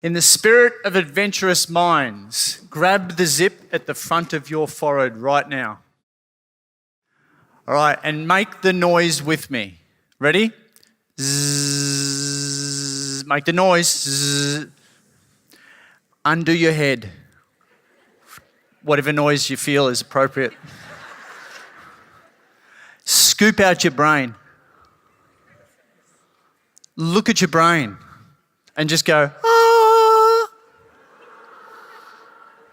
In the spirit of adventurous minds, grab the zip at the front of your forehead right now. All right, and make the noise with me. Ready? Zzz, make the noise. Zzz. Undo your head. Whatever noise you feel is appropriate. Scoop out your brain. Look at your brain and just go, ah.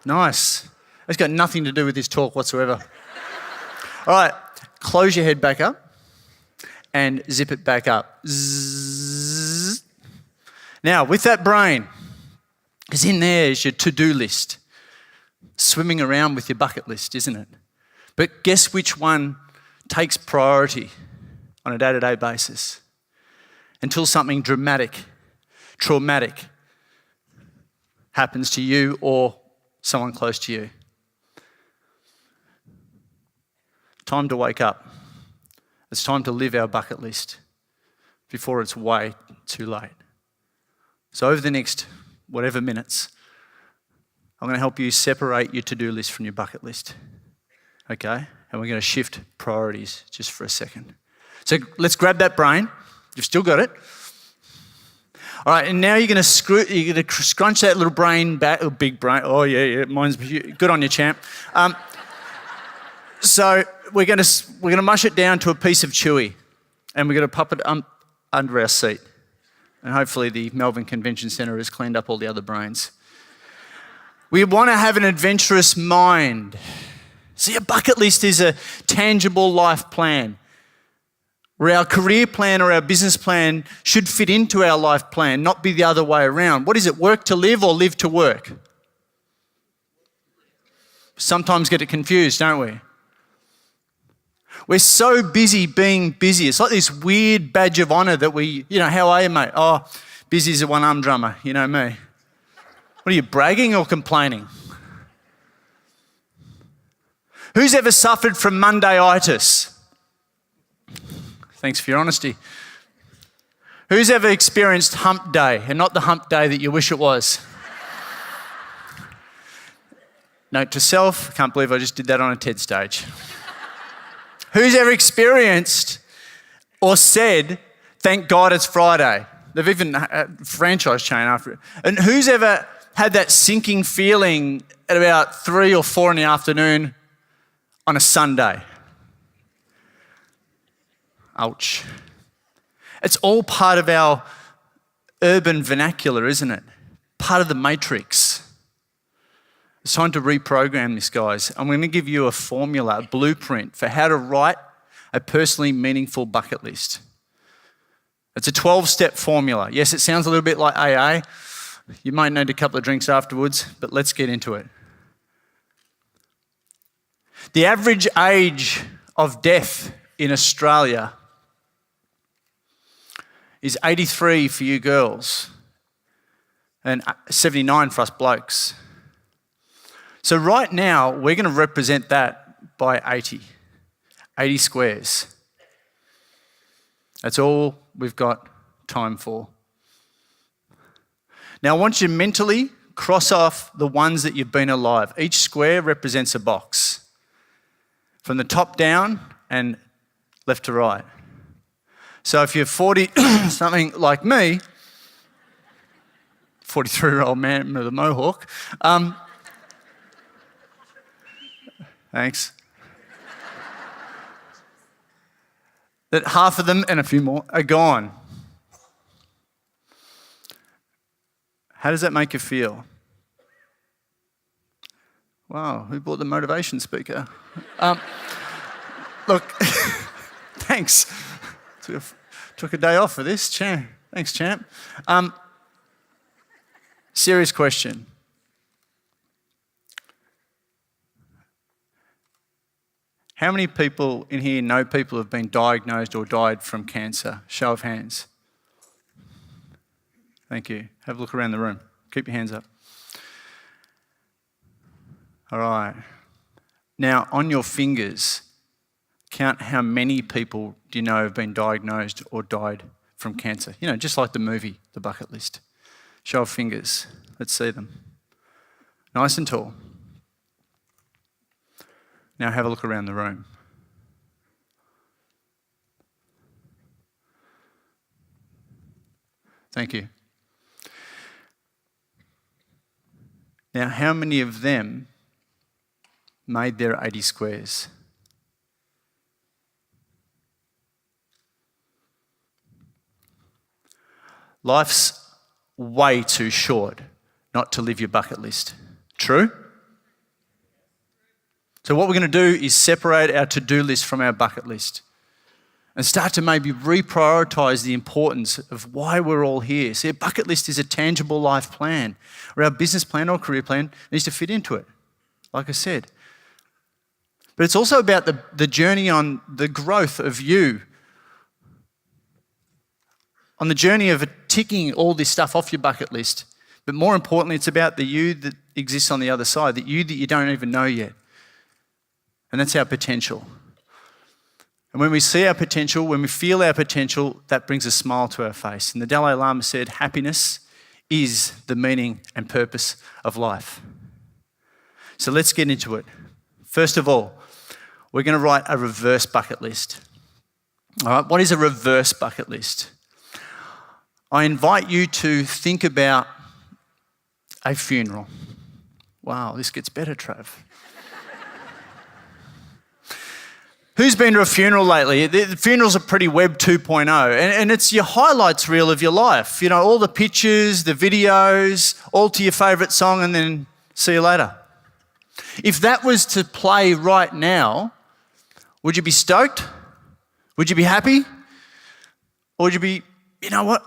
Nice. It's got nothing to do with this talk whatsoever. All right, close your head back up and zip it back up. Zzz. Now, with that brain, because in there is your to-do list. Swimming around with your bucket list, isn't it? But guess which one takes priority on a day-to-day basis? Until something dramatic, traumatic happens to you or someone close to you. Time to wake up. It's time to live our bucket list before it's way too late. So over the next whatever minutes, I'm going to help you separate your to-do list from your bucket list. Okay? And we're going to shift priorities just for a second. So let's grab that brain. You've still got it. All right, and now you're going to scrunch that little brain back, oh, big brain. Oh, yeah, mine's good on you, champ. So we're going to mush it down to a piece of chewy, and we're going to pop it under our seat. And hopefully the Melbourne Convention Centre has cleaned up all the other brains. We want to have an adventurous mind. See, a bucket list is a tangible life plan, where our career plan or our business plan should fit into our life plan, not be the other way around. What is it, work to live or live to work? Sometimes get it confused, don't we? We're so busy being busy. It's like this weird badge of honour that we, how are you, mate? Oh, busy as a one-arm drummer, you know me. What are you, bragging or complaining? Who's ever suffered from Monday-itis? Thanks for your honesty. Who's ever experienced hump day and not the hump day that you wish it was? Note to self, can't believe I just did that on a TED stage. Who's ever experienced or said, thank God it's Friday? They've even a franchise chain after it. And who's ever had that sinking feeling at about 3 or 4 in the afternoon on a Sunday? Ouch. It's all part of our urban vernacular, isn't it? Part of the matrix. It's time to reprogram this, guys. I'm going to give you a formula, a blueprint for how to write a personally meaningful bucket list. It's a 12-step formula. Yes, it sounds a little bit like AA. You might need a couple of drinks afterwards, but let's get into it. The average age of death in Australia is 83 for you girls and 79 for us blokes. So right now, we're going to represent that by 80 squares. That's all we've got time for. Now, I want you to mentally cross off the ones that you've been alive. Each square represents a box, from the top down and left to right. So if you're 40, something like me, 43-year-old man with a mohawk, thanks. That half of them and a few more are gone. How does that make you feel? Wow, who bought the motivation speaker? Look, thanks. Took a day off for this, champ. Thanks, champ. Serious question. How many people in here know people who have been diagnosed or died from cancer? Show of hands. Thank you. Have a look around the room. Keep your hands up. All right. Now, on your fingers, count how many people do you know have been diagnosed or died from cancer. Just like the movie, The Bucket List. Show of fingers. Let's see them. Nice and tall. Now have a look around the room. Thank you. Now, how many of them made their 80 squares? Life's way too short not to live your bucket list. True? So what we're going to do is separate our to-do list from our bucket list and start to maybe reprioritise the importance of why we're all here. See, a bucket list is a tangible life plan, or our business plan or career plan needs to fit into it, like I said. But it's also about the journey on the growth of you, on the journey of ticking all this stuff off your bucket list. But more importantly, it's about the you that exists on the other side, that you don't even know yet. And that's our potential. And when we see our potential, when we feel our potential, that brings a smile to our face. And the Dalai Lama said, happiness is the meaning and purpose of life. So let's get into it. First of all, we're going to write a reverse bucket list. All right, what is a reverse bucket list? I invite you to think about a funeral. Wow, this gets better, Trav. Who's been to a funeral lately? The funerals are pretty Web 2.0, and it's your highlights reel of your life. You know, all the pictures, the videos, all to your favourite song, and then see you later. If that was to play right now, would you be stoked? Would you be happy? Or would you be, you know what?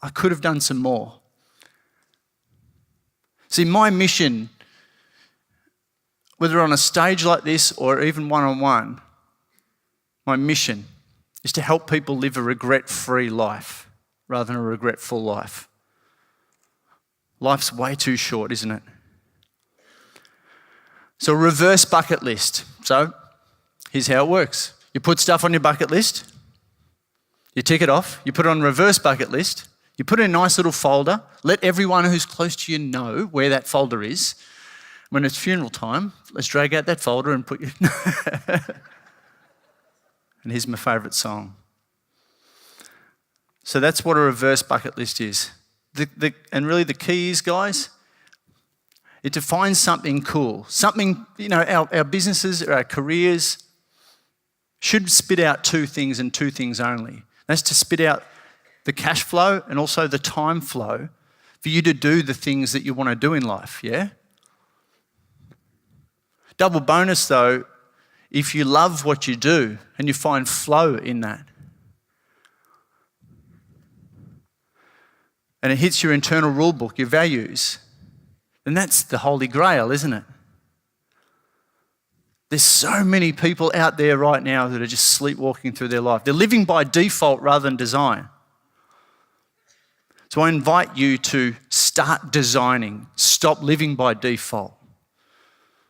I could have done some more. See, my mission, whether on a stage like this or even one-on-one, my mission is to help people live a regret-free life rather than a regretful life. Life's way too short, isn't it? So a reverse bucket list. So here's how it works. You put stuff on your bucket list, you tick it off, you put it on a reverse bucket list, you put it in a nice little folder, let everyone who's close to you know where that folder is. When it's funeral time, let's drag out that folder and put you... And here's my favourite song. So that's what a reverse bucket list is. And really the key is, guys, is to find something cool. Something, you know, our businesses, our careers should spit out two things and two things only. That's to spit out the cash flow and also the time flow for you to do the things that you want to do in life, yeah? Double bonus though, if you love what you do and you find flow in that, and it hits your internal rule book, your values, then that's the holy grail, isn't it? There's so many people out there right now that are just sleepwalking through their life. They're living by default rather than design. So I invite you to start designing. Stop living by default.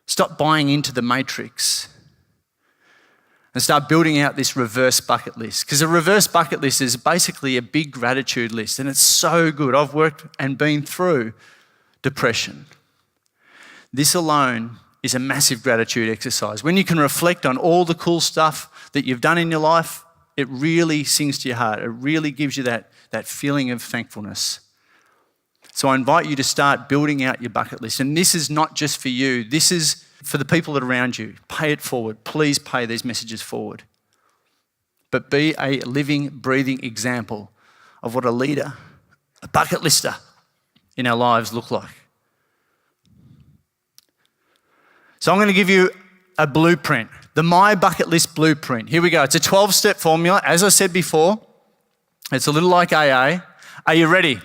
Stop buying into the matrix and start building out this reverse bucket list. Because a reverse bucket list is basically a big gratitude list, and it's so good. I've worked and been through depression. This alone is a massive gratitude exercise. When you can reflect on all the cool stuff that you've done in your life, it really sings to your heart. It really gives you that feeling of thankfulness. So I invite you to start building out your bucket list. And this is not just for you. This is for the people that are around you. Pay it forward. Please pay these messages forward. But be a living, breathing example of what a leader, a bucket lister in our lives look like. So I'm going to give you a blueprint, the My Bucket List blueprint. Here we go. It's a 12-step formula. As I said before, it's a little like AA. Are you ready?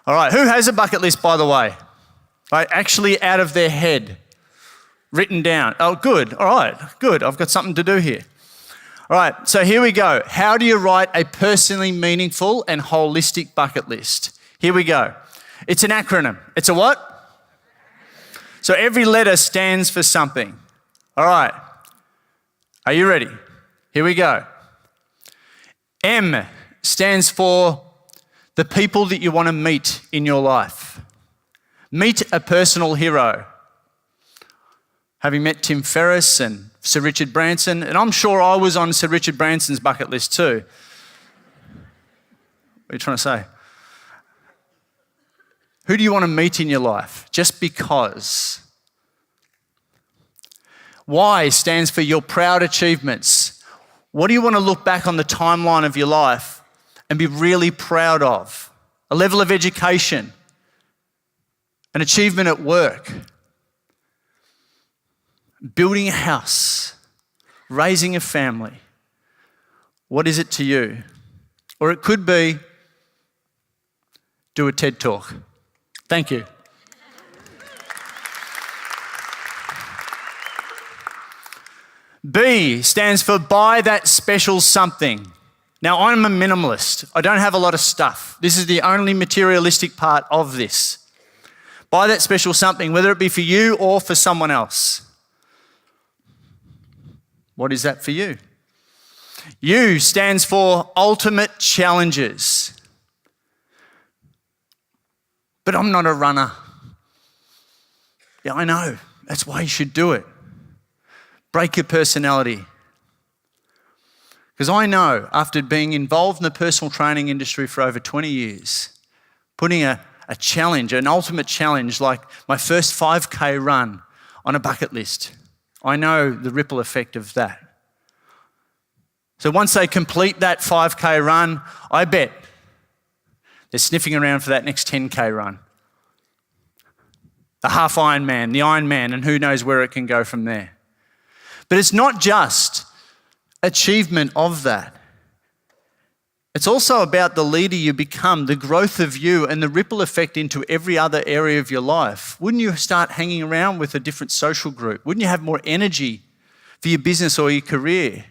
All right, who has a bucket list, by the way? Right, actually out of their head, written down. Oh, good, all right, good. I've got something to do here. All right, so here we go. How do you write a personally meaningful and holistic bucket list? Here we go. It's an acronym. It's a what? So every letter stands for something. All right, are you ready? Here we go. M stands for the people that you want to meet in your life. Meet a personal hero. Having met Tim Ferriss and Sir Richard Branson, and I'm sure I was on Sir Richard Branson's bucket list too. What are you trying to say? Who do you want to meet in your life? Just because. Y stands for your proud achievements. What do you want to look back on the timeline of your life and be really proud of? A level of education, an achievement at work, building a house, raising a family. What is it to you? Or it could be do a TED Talk. Thank you. B stands for buy that special something. Now, I'm a minimalist. I don't have a lot of stuff. This is the only materialistic part of this. Buy that special something, whether it be for you or for someone else. What is that for you? U stands for ultimate challenges. But I'm not a runner. Yeah, I know. That's why you should do it. Break your personality. Because I know, after being involved in the personal training industry for over 20 years, putting a challenge, an ultimate challenge like my first 5K run on a bucket list, I know the ripple effect of that. So once they complete that 5K run, I bet they're sniffing around for that next 10K run. The half Ironman, the Ironman, and who knows where it can go from there. But it's not just achievement of that. It's also about the leader you become, the growth of you, and the ripple effect into every other area of your life. Wouldn't you start hanging around with a different social group? Wouldn't you have more energy for your business or your career?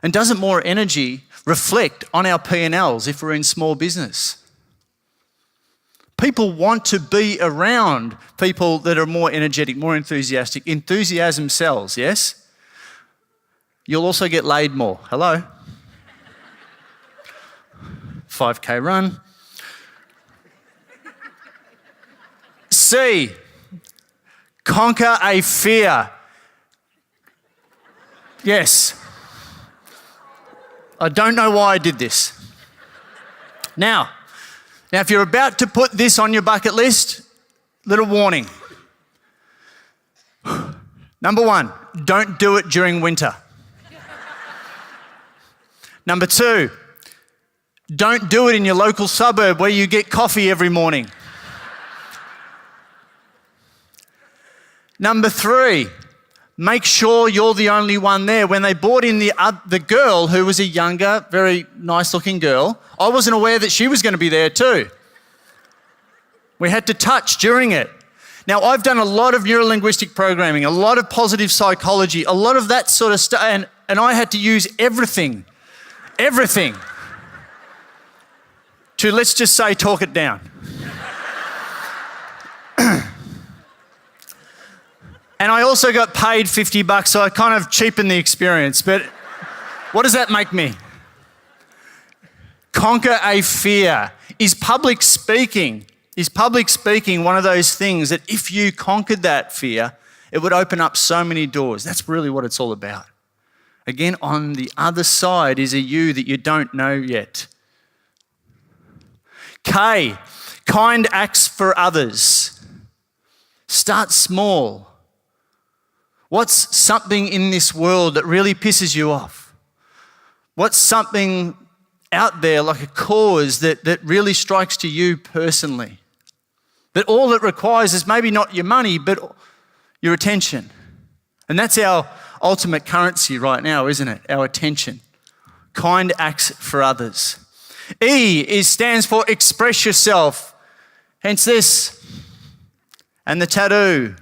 And doesn't more energy reflect on our P&Ls if we're in small business? People want to be around people that are more energetic, more enthusiastic. Enthusiasm sells, yes? You'll also get laid more. Hello? 5K run. C, conquer a fear. Yes. I don't know why I did this. Now, if you're about to put this on your bucket list, little warning. Number 1, don't do it during winter. Number 2, don't do it in your local suburb where you get coffee every morning. Number 3, make sure you're the only one there. When they brought in the girl who was a younger, very nice-looking girl, I wasn't aware that she was going to be there too. We had to touch during it. Now, I've done a lot of neuro-linguistic programming, a lot of positive psychology, a lot of that sort of stuff, and I had to use everything, to, let's just say, talk it down. And I also got paid $50, so I kind of cheapened the experience. But what does that make me? Conquer a fear. Is public speaking one of those things that if you conquered that fear, it would open up so many doors? That's really what it's all about. Again, on the other side is a you that you don't know yet. K, kind acts for others. Start small. What's something in this world that really pisses you off? What's something out there, like a cause that really strikes to you personally? That all it requires is maybe not your money, but your attention. And that's our ultimate currency right now, isn't it? Our attention. Kind acts for others. E stands for express yourself. Hence this. And the tattoo.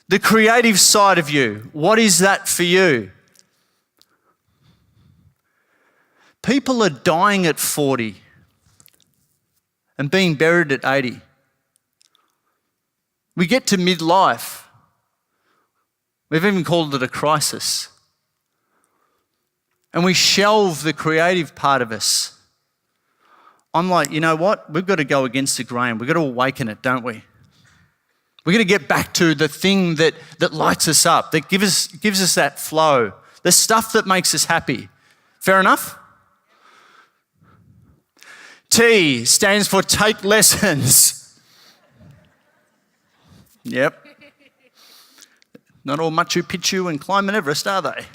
The creative side of you. What is that for you? People are dying at 40 and being buried at 80. We get to midlife. We've even called it a crisis. And we shelve the creative part of us. I'm like, you know what? We've got to go against the grain. We've got to awaken it, don't we? We're going to get back to the thing that lights us up, that gives us that flow, the stuff that makes us happy. Fair enough? T stands for take lessons. Yep. Not all Machu Picchu and climbing Everest, are they?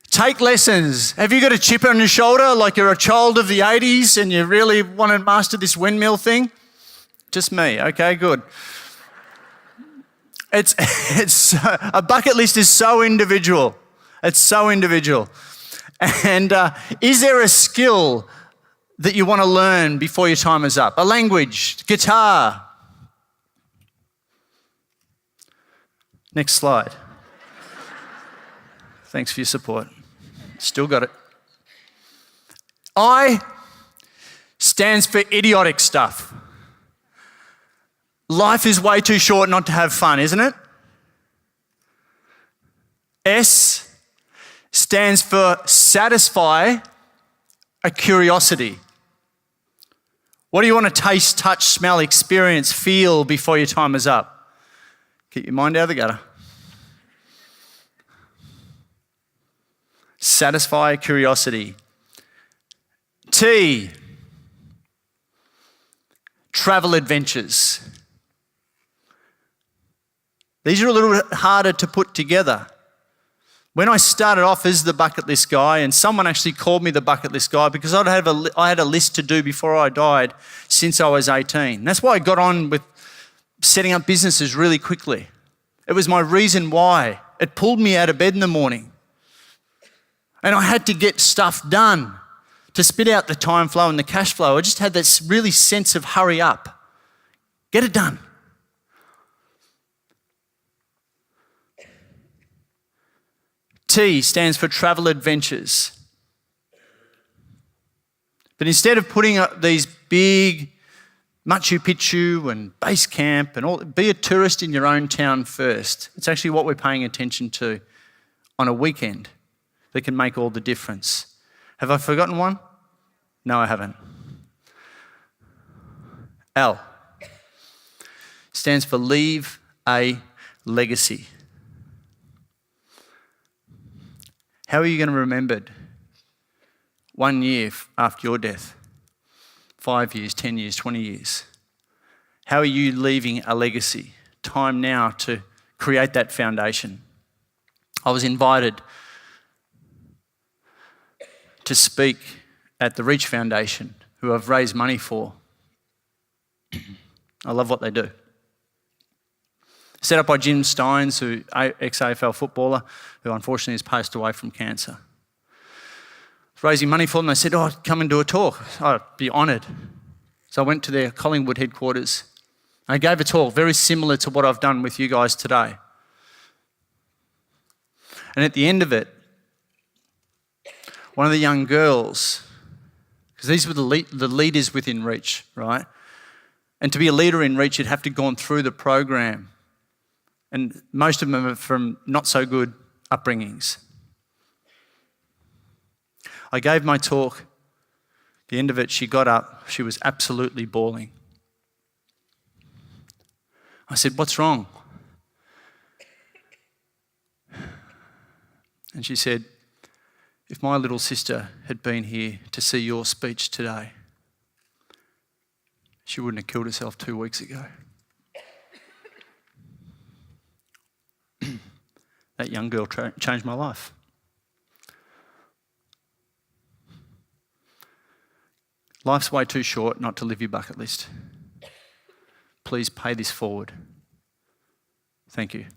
Take lessons. Have you got a chip on your shoulder like you're a child of the 80s and you really want to master this windmill thing? Just me. Okay, good. It's a bucket list is so individual. It's so individual. And is there a skill that you want to learn before your time is up? A language, guitar. Next slide. Thanks for your support. Still got it. I stands for idiotic stuff. Life is way too short not to have fun, isn't it? S stands for satisfy a curiosity. What do you want to taste, touch, smell, experience, feel before your time is up? Keep your mind out of the gutter. Satisfy curiosity. T, travel adventures. These are a little bit harder to put together. When I started off as the bucket list guy, and someone actually called me the bucket list guy because I had a list to do before I died since I was 18. That's why I got on with setting up businesses really quickly. It was my reason why. It pulled me out of bed in the morning. And I had to get stuff done to spit out the time flow and the cash flow. I just had this really sense of hurry up. Get it done. T stands for travel adventures. But instead of putting up these big Machu Picchu and base camp and all, be a tourist in your own town first. It's actually what we're paying attention to on a weekend that can make all the difference. Have I forgotten one? No, I haven't. L stands for leave a legacy. How are you going to be remembered 1 year after your death? 5 years, 10 years, 20 years? How are you leaving a legacy? Time now to create that foundation. I was invited to speak at the Reach Foundation, who I've raised money for. I love what they do. Set up by Jim Steins, who ex-AFL footballer, who unfortunately has passed away from cancer. Raising money for them, they said, come and do a talk. I'd be honoured. So I went to their Collingwood headquarters. I gave a talk very similar to what I've done with you guys today. And at the end of it, one of the young girls, because these were the leaders within Reach, right? And to be a leader in Reach, you'd have to go on through the program. And most of them are from not so good upbringings. I gave my talk. At the end of it, she got up. She was absolutely bawling. I said, "What's wrong?" And she said, "If my little sister had been here to see your speech today, she wouldn't have killed herself 2 weeks ago." That young girl changed my life. Life's way too short not to live your bucket list. Please pay this forward. Thank you.